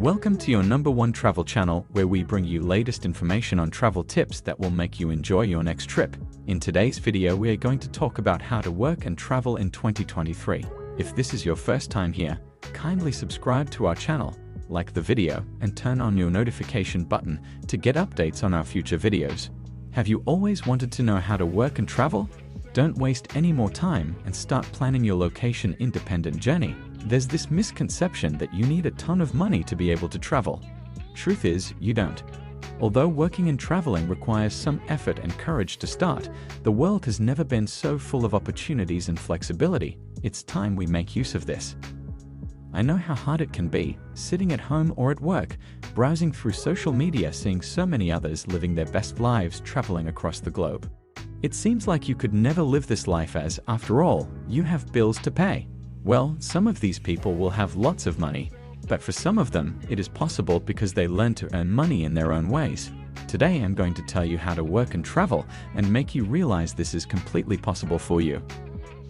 Welcome to your #1 travel channel, where we bring you latest information on travel tips that will make you enjoy your next trip. In today's video, we are going to talk about how to work and travel in 2023. If this is your first time here, kindly subscribe to our channel, like the video, and turn on your notification button to get updates on our future videos. Have you always wanted to know how to work and travel? Don't waste any more time and start planning your location-independent journey. There's this misconception that you need a ton of money to be able to travel. Truth is, you don't. Although working and traveling requires some effort and courage to start, the world has never been so full of opportunities and flexibility. It's time we make use of this. I know how hard it can be, sitting at home or at work, browsing through social media, seeing so many others living their best lives traveling across the globe. It seems like you could never live this life as, after all, you have bills to pay. Well, some of these people will have lots of money, but for some of them, it is possible because they learn to earn money in their own ways. Today, I'm going to tell you how to work and travel and make you realize this is completely possible for you.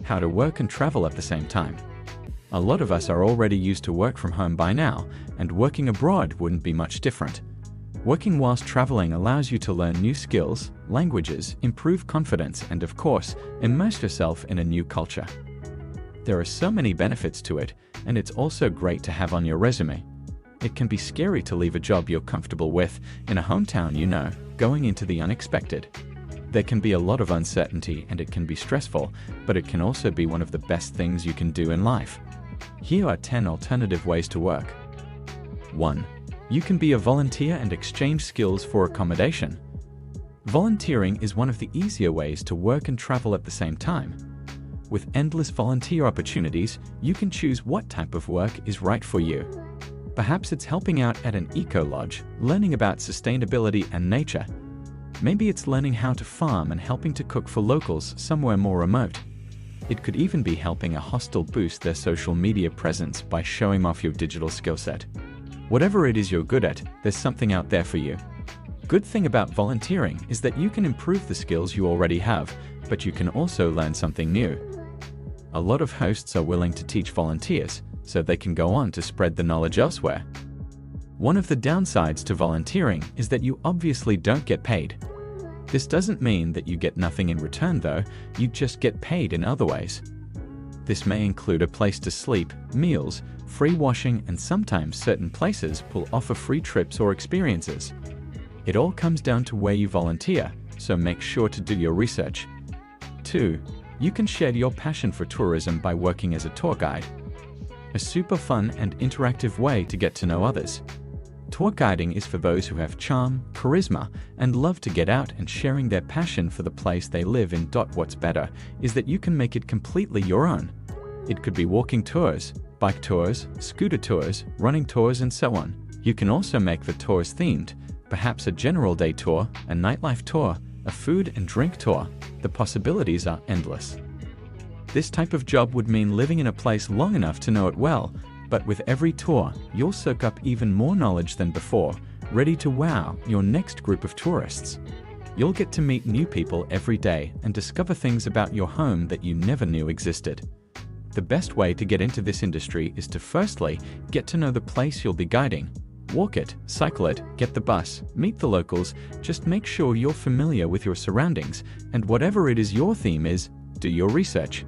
How to work and travel at the same time. A lot of us are already used to work from home by now, and working abroad wouldn't be much different. Working whilst traveling allows you to learn new skills, languages, improve confidence, and of course, immerse yourself in a new culture. There are so many benefits to it, and it's also great to have on your resume. It can be scary to leave a job you're comfortable with in a hometown you know, going into the unexpected. There can be a lot of uncertainty and it can be stressful, but it can also be one of the best things you can do in life. Here are 10 alternative ways to work. 1. You can be a volunteer and exchange skills for accommodation. Volunteering is one of the easier ways to work and travel at the same time. With endless volunteer opportunities, you can choose what type of work is right for you. Perhaps it's helping out at an eco-lodge, learning about sustainability and nature. Maybe it's learning how to farm and helping to cook for locals somewhere more remote. It could even be helping a hostel boost their social media presence by showing off your digital skill set. Whatever it is you're good at, there's something out there for you. Good thing about volunteering is that you can improve the skills you already have, but you can also learn something new. A lot of hosts are willing to teach volunteers, so they can go on to spread the knowledge elsewhere. One of the downsides to volunteering is that you obviously don't get paid. This doesn't mean that you get nothing in return though, you just get paid in other ways. This may include a place to sleep, meals, free washing, and sometimes certain places will offer free trips or experiences. It all comes down to where you volunteer, so make sure to do your research. 2. You can share your passion for tourism by working as a tour guide. A super fun and interactive way to get to know others. Tour guiding is for those who have charm, charisma, and love to get out and sharing their passion for the place they live in. What's better is that you can make it completely your own. It could be walking tours, bike tours, scooter tours, running tours, and so on. You can also make the tours themed, perhaps a general day tour, a nightlife tour, a food and drink tour. The possibilities are endless. This type of job would mean living in a place long enough to know it well, but with every tour, you'll soak up even more knowledge than before, ready to wow your next group of tourists. You'll get to meet new people every day and discover things about your home that you never knew existed. The best way to get into this industry is to firstly get to know the place you'll be guiding. Walk it, cycle it, get the bus, meet the locals, just make sure you're familiar with your surroundings, and whatever it is your theme is, do your research.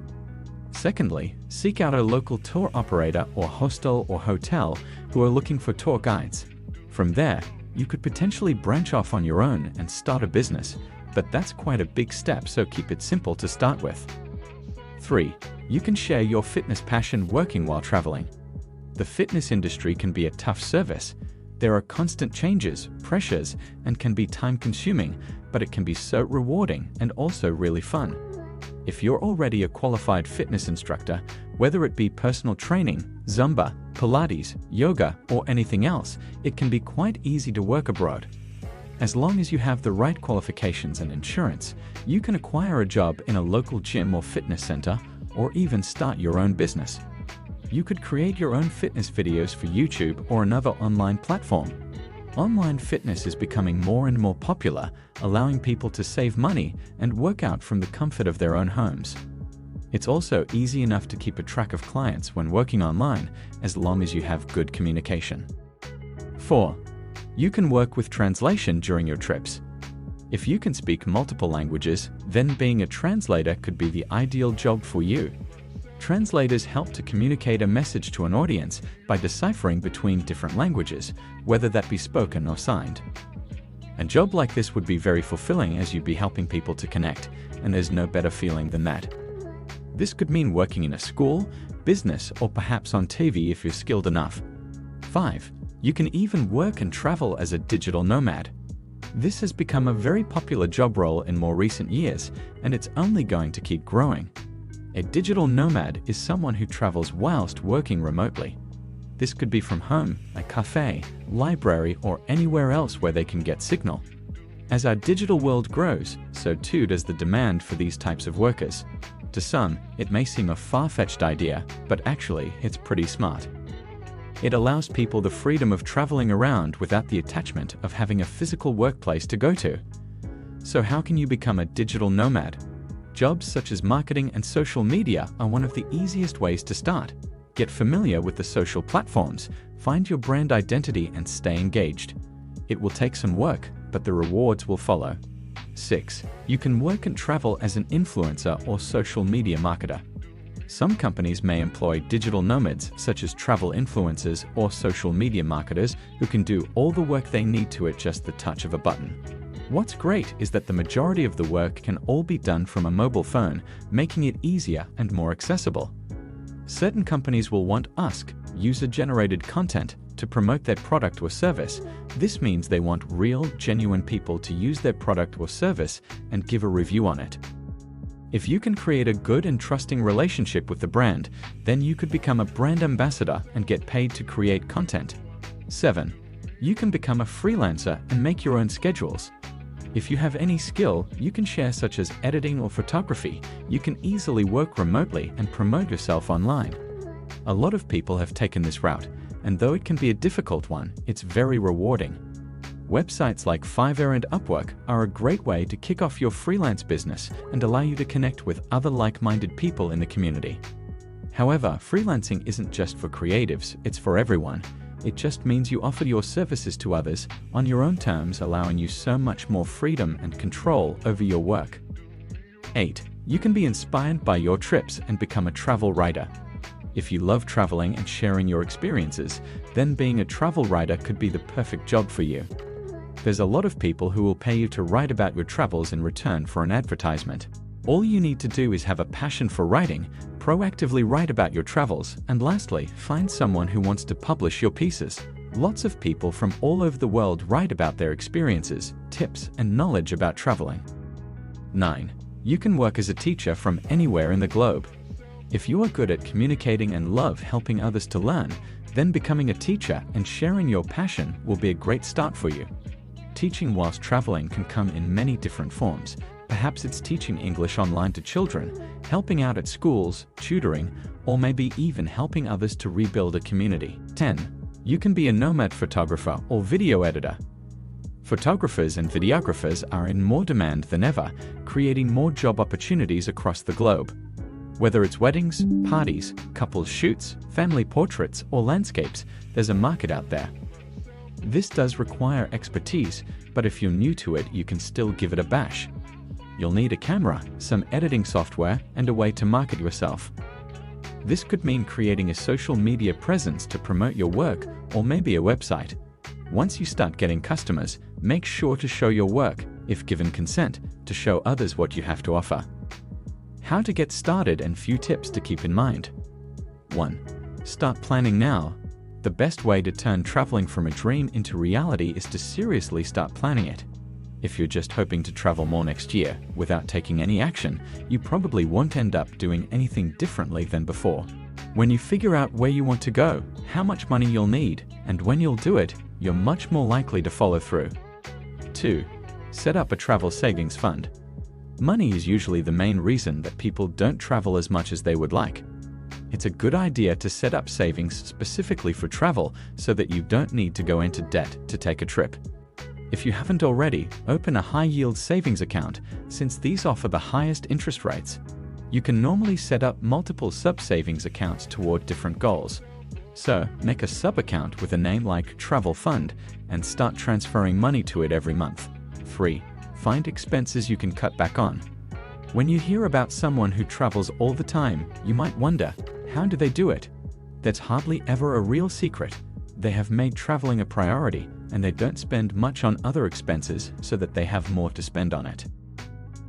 Secondly, seek out a local tour operator or hostel or hotel who are looking for tour guides. From there, you could potentially branch off on your own and start a business, but that's quite a big step, so keep it simple to start with. 3. You can share your fitness passion working while traveling. The fitness industry can be a tough service. There are constant changes, pressures, and can be time-consuming, but it can be so rewarding and also really fun. If you're already a qualified fitness instructor, whether it be personal training, Zumba, Pilates, yoga, or anything else, it can be quite easy to work abroad. As long as you have the right qualifications and insurance, you can acquire a job in a local gym or fitness center, or even start your own business. You could create your own fitness videos for YouTube or another online platform. Online fitness is becoming more and more popular, allowing people to save money and work out from the comfort of their own homes. It's also easy enough to keep a track of clients when working online, as long as you have good communication. 4. You can work with translation during your trips. If you can speak multiple languages, then being a translator could be the ideal job for you. Translators help to communicate a message to an audience by deciphering between different languages, whether that be spoken or signed. A job like this would be very fulfilling as you'd be helping people to connect, and there's no better feeling than that. This could mean working in a school, business, or perhaps on TV if you're skilled enough. 5. You can even work and travel as a digital nomad. This has become a very popular job role in more recent years, and it's only going to keep growing. A digital nomad is someone who travels whilst working remotely. This could be from home, a cafe, library, or anywhere else where they can get signal. As our digital world grows, so too does the demand for these types of workers. To some, it may seem a far-fetched idea, but actually, it's pretty smart. It allows people the freedom of traveling around without the attachment of having a physical workplace to go to. So how can you become a digital nomad? Jobs such as marketing and social media are one of the easiest ways to start. Get familiar with the social platforms, find your brand identity, and stay engaged. It will take some work, but the rewards will follow. 6. You can work and travel as an influencer or social media marketer. Some companies may employ digital nomads such as travel influencers or social media marketers who can do all the work they need to at just the touch of a button. What's great is that the majority of the work can all be done from a mobile phone, making it easier and more accessible. Certain companies will want user-generated content to promote their product or service. This means they want real, genuine people to use their product or service and give a review on it. If you can create a good and trusting relationship with the brand, then you could become a brand ambassador and get paid to create content. 7. You can become a freelancer and make your own schedules. If you have any skill you can share, such as editing or photography, you can easily work remotely and promote yourself online. A lot of people have taken this route, and though it can be a difficult one, it's very rewarding. Websites like Fiverr and Upwork are a great way to kick off your freelance business and allow you to connect with other like-minded people in the community. However, freelancing isn't just for creatives, it's for everyone. It just means you offer your services to others on your own terms, allowing you so much more freedom and control over your work. 8. You can be inspired by your trips and become a travel writer. If you love traveling and sharing your experiences, then being a travel writer could be the perfect job for you. There's a lot of people who will pay you to write about your travels in return for an advertisement. All you need to do is have a passion for writing, proactively write about your travels, and lastly, find someone who wants to publish your pieces. Lots of people from all over the world write about their experiences, tips, and knowledge about traveling. 9. You can work as a teacher from anywhere in the globe. If you are good at communicating and love helping others to learn, then becoming a teacher and sharing your passion will be a great start for you. Teaching whilst traveling can come in many different forms. Perhaps it's teaching English online to children, helping out at schools, tutoring, or maybe even helping others to rebuild a community. 10. You can be a nomad photographer or video editor. Photographers and videographers are in more demand than ever, creating more job opportunities across the globe. Whether it's weddings, parties, couples shoots, family portraits, or landscapes, there's a market out there. This does require expertise, but if you're new to it, you can still give it a bash. You'll need a camera, some editing software, and a way to market yourself. This could mean creating a social media presence to promote your work, or maybe a website. Once you start getting customers, make sure to show your work, if given consent, to show others what you have to offer. How to get started and few tips to keep in mind. 1. Start planning now. The best way to turn traveling from a dream into reality is to seriously start planning it. If you're just hoping to travel more next year without taking any action, you probably won't end up doing anything differently than before. When you figure out where you want to go, how much money you'll need, and when you'll do it, you're much more likely to follow through. 2. Set up a travel savings fund. Money is usually the main reason that people don't travel as much as they would like. It's a good idea to set up savings specifically for travel so that you don't need to go into debt to take a trip. If you haven't already, open a high-yield savings account, since these offer the highest interest rates. You can normally set up multiple sub-savings accounts toward different goals. So, make a sub-account with a name like Travel Fund and start transferring money to it every month. 3. Find expenses you can cut back on. When you hear about someone who travels all the time, you might wonder, how do they do it? That's hardly ever a real secret. They have made traveling a priority, and they don't spend much on other expenses so that they have more to spend on it.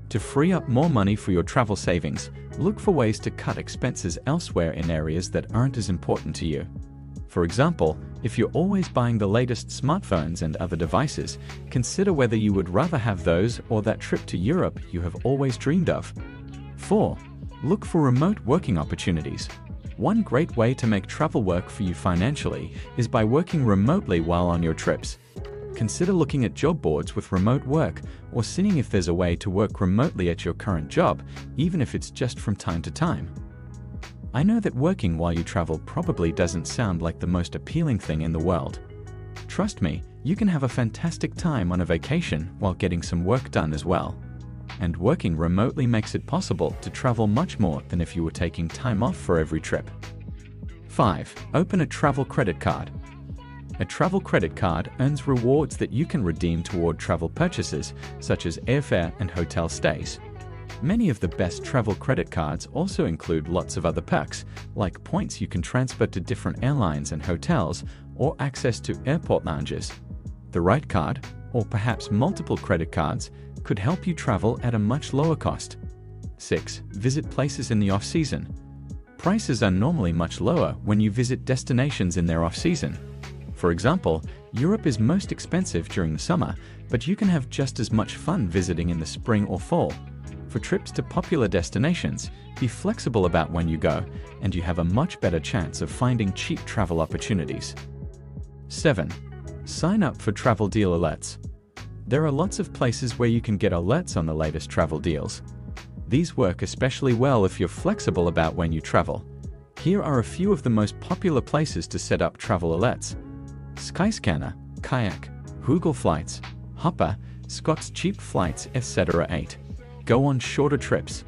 To free up more money for your travel savings, look for ways to cut expenses elsewhere in areas that aren't as important to you. For example, if you're always buying the latest smartphones and other devices, consider whether you would rather have those or that trip to Europe you have always dreamed of. 4. Look for remote working opportunities. One great way to make travel work for you financially is by working remotely while on your trips. Consider looking at job boards with remote work or seeing if there's a way to work remotely at your current job, even if it's just from time to time. I know that working while you travel probably doesn't sound like the most appealing thing in the world. Trust me, you can have a fantastic time on a vacation while getting some work done as well. And working remotely makes it possible to travel much more than if you were taking time off for every trip. 5. Open a travel credit card. A travel credit card earns rewards that you can redeem toward travel purchases, such as airfare and hotel stays. Many of the best travel credit cards also include lots of other perks, like points you can transfer to different airlines and hotels, or access to airport lounges. The right card, or perhaps multiple credit cards, could help you travel at a much lower cost. 6. Visit places in the off-season. Prices are normally much lower when you visit destinations in their off-season. For example, Europe is most expensive during the summer, but you can have just as much fun visiting in the spring or fall. For trips to popular destinations, be flexible about when you go, and you have a much better chance of finding cheap travel opportunities. 7. Sign up for travel deal alerts. There are lots of places where you can get alerts on the latest travel deals. These work especially well if you're flexible about when you travel. Here are a few of the most popular places to set up travel alerts: Skyscanner, Kayak, Google Flights, Hopper, Scott's Cheap Flights, etc. 8. Go on shorter trips.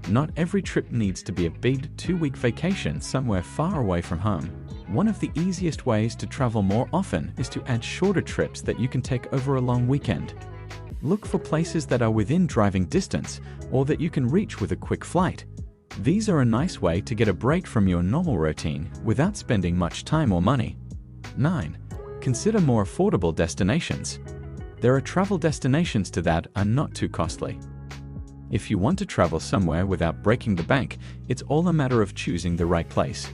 Not every trip needs to be a big 2-week vacation somewhere far away from home. One of the easiest ways to travel more often is to add shorter trips that you can take over a long weekend. Look for places that are within driving distance or that you can reach with a quick flight. These are a nice way to get a break from your normal routine without spending much time or money. 9. Consider more affordable destinations. There are travel destinations that are not too costly. If you want to travel somewhere without breaking the bank, it's all a matter of choosing the right place.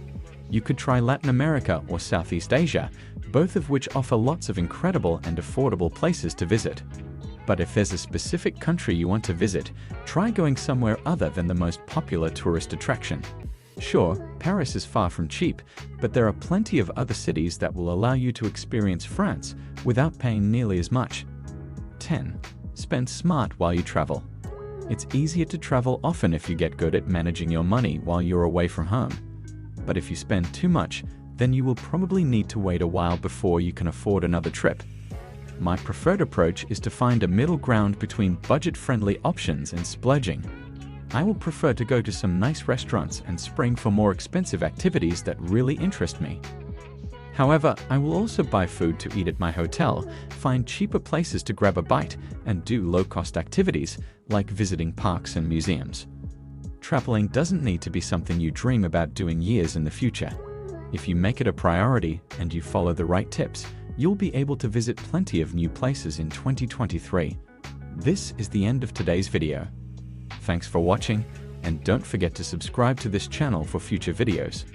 You could try Latin America or Southeast Asia, both of which offer lots of incredible and affordable places to visit. But if there's a specific country you want to visit, try going somewhere other than the most popular tourist attraction. Sure, Paris is far from cheap, but there are plenty of other cities that will allow you to experience France without paying nearly as much. 10. Spend smart while you travel. It's easier to travel often if you get good at managing your money while you're away from home. But if you spend too much, then you will probably need to wait a while before you can afford another trip. My preferred approach is to find a middle ground between budget-friendly options and splurging. I will prefer to go to some nice restaurants and spring for more expensive activities that really interest me. However, I will also buy food to eat at my hotel, find cheaper places to grab a bite, and do low-cost activities like visiting parks and museums. Traveling doesn't need to be something you dream about doing years in the future. If you make it a priority and you follow the right tips, you'll be able to visit plenty of new places in 2023. This is the end of today's video. Thanks for watching, and don't forget to subscribe to this channel for future videos.